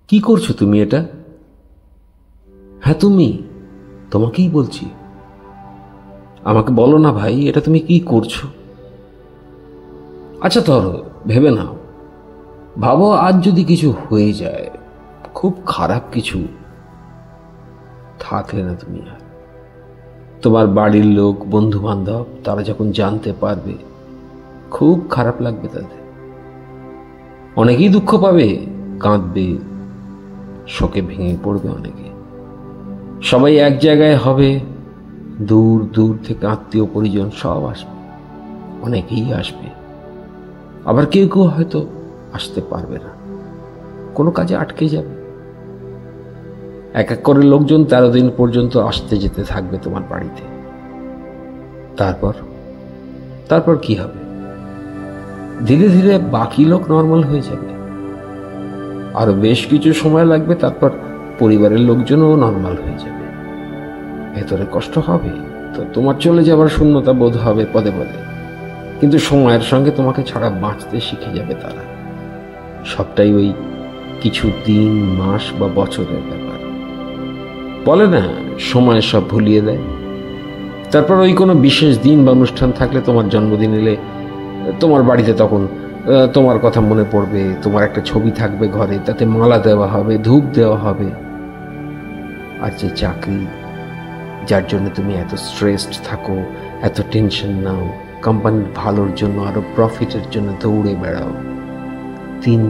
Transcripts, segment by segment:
কি করছো তুমি এটা? হ্যাঁ তুমি, তোমাকেই বলছি। আমাকে বলো না ভাই, এটা তুমি কি করছো? আচ্ছা ধরো, ভেবে নাও, ভাবো আজ যদি কিছু হয়ে যায়, খুব খারাপ কিছু, থাকলে না তুমি আর। তোমার বাড়ির লোক, বন্ধু বান্ধব তারা যখন জানতে পারবে, খুব খারাপ লাগবে তাদের। অনেকেই দুঃখ পাবে, কাঁদবে, শোকে ভেঙে পড়বে অনেকে। সবাই এক জায়গায় হবে, দূর দূর থেকে আত্মীয় পরিজন সব আসবে, অনেকেই আসবে। আবার কেউ কেউ হয়তো আসতে পারবে না, কোনো কাজে আটকে যাবে। এক এক করে লোকজন 13 দিন পর্যন্ত আসতে যেতে থাকবে তোমার বাড়িতে। তারপর কি হবে? ধীরে ধীরে বাকি লোক নর্মাল হয়ে যাবে, আরো বেশ কিছু সময় লাগবে, তারপর পরিবারের লোকজনও নর্মাল হয়ে যাবে। ভেতরে কষ্ট হবে তো, তোমার চলে যাবার শূন্যতা বোধ হবে পদে পদে, কিন্তু সময়ের সঙ্গে তোমাকে ছাড়া বাঁচতে শিখে যাবে তারা। সবটাই ওই কিছু দিন, মাস বা বছরের ব্যাপার। বলে না, সময় সব ভুলিয়ে দেয়। তারপর ওই কোনো বিশেষ দিন বা অনুষ্ঠান থাকলে, তোমার জন্মদিন এলে তোমার বাড়িতে, তখন তোমার কথা মনে পড়বে। তোমার একটা ছবি থাকবে ঘরে, তাতে মালা দেওয়া হবে, ধূপ দেওয়া হবে। আর যে চাকরি, যার জন্য তুমি এত স্ট্রেসড থাকো, এত টেনশন নাও, কোম্পানির ভালোর জন্য, আরো প্রফিটের জন্য দৌড়ে বেড়াও, 3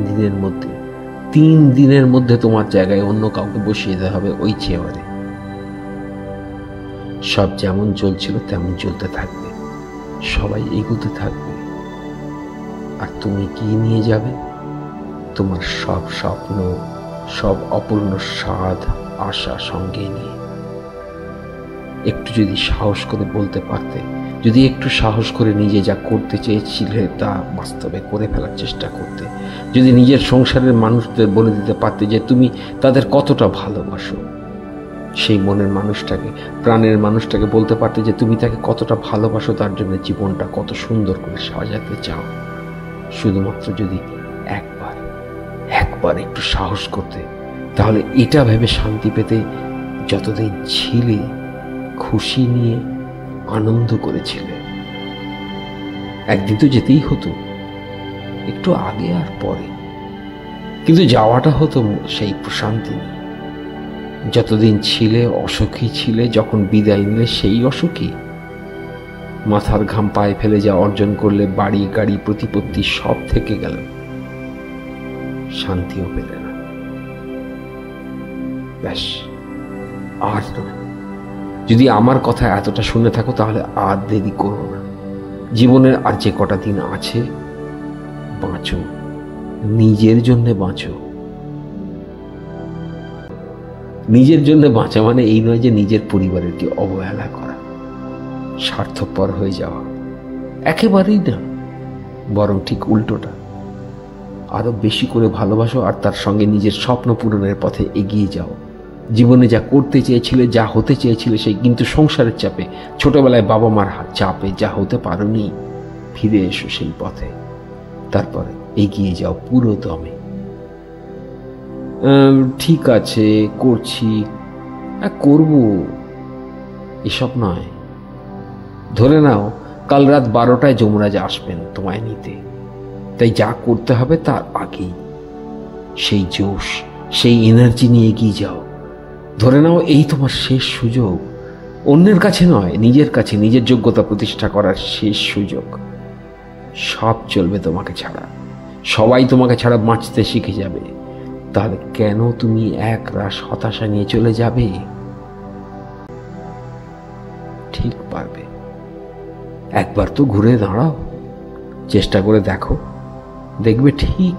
দিনের মধ্যে তোমার জায়গায় অন্য কাউকে বসিয়ে দেওয়া হবে ওই চেয়ারে। সব যেমন চলছিল তেমন চলতে থাকবে, সবাই এগোতে থাকবে, আর তুমি কি নিয়ে যাবে? তোমার সব স্বপ্ন, সব অপূর্ণ স্বাদ, আশা সঙ্গে নিয়ে। একটু যদি সাহস করে বলতে পারতে, যদি একটু সাহস করে নিজে যা করতে চেয়েছিলে তা বাস্তবে করে ফেলার চেষ্টা করতে, যদি নিজের সংসারের মানুষদের বলে দিতে পারতে যে তুমি তাদের কতটা ভালোবাসো, সেই মনের মানুষটাকে, প্রাণের মানুষটাকে বলতে পারতে যে তুমি তাকে কতটা ভালোবাসো, তার জন্য জীবনটা কত সুন্দর করে সাজাতে চাও। শুধুমাত্র যদি একবার একটু সাহস করতে, তাহলে এটা ভেবে শান্তি পেতে, যতদিন ছিলে খুশি নিয়ে আনন্দ করেছিলে। একদিন তো যেতেই হতো, একটু আগে আর পরে, কিন্তু যাওয়াটা হতো সেই প্রশান্তি নিয়ে। যতদিন ছিলে অসুখী ছিলে, যখন বিদায় নিলে সেই অসুখী। মাথার ঘাম পায়ে ফেলে যা অর্জন করলে, বাড়ি গাড়ি প্রতিপত্তি সব থেকে গেল, শান্তিও পেলে না। ব্যাস, আর নয়। যদি আমার কথা এতটা শুনে থাকো, তাহলে আর দেরি করো না। জীবনের আর যে কটা দিন আছে, বাঁচো, নিজের জন্য বাঁচো। নিজের জন্য বাঁচা মানে এই নয় যে নিজের পরিবারের কি অবহেলা করা, স্বার্থপর হয়ে যাওয়া, একেবারেই না। বরং ঠিক উল্টোটা, আরো বেশি করে ভালোবাসো, আর তার সঙ্গে নিজের স্বপ্ন পূরণের পথে এগিয়ে যাও। জীবনে যা করতে চেয়েছিলে, যা হতে চেয়েছিলে, সেই কিন্তু সংসারের চাপে, ছোটবেলায় বাবা মার চাপে যা হতে পারোনি, ফিরে এসো সেই পথে। তারপরে এগিয়ে যাও পুরো দমে। ঠিক আছে, করছি, করব, এসব নয়। ধরে নাও কাল রাত 12টায় যমরাজ আসবেন তোমায় নিতে, তাই যা করতে হবে তার আগেই সেই জোশ, সেই এনার্জি নিয়ে এগিয়ে যাও। ধরে নাও এই তোমার শেষ সুযোগ, অন্যের কাছে নয়, নিজের কাছে, নিজের যোগ্যতা প্রতিষ্ঠা করার শেষ সুযোগ। সব চলবে তোমাকে ছাড়া, সবাই তোমাকে ছাড়া বাঁচতে শিখে যাবে। তাহলে কেন তুমি এক রাশ হতাশা নিয়ে চলে যাবে? ঠিক পারবে। একবার তো ঘুরে দাঁড়াও, চেষ্টা করে দেখো, দেখবে ঠিক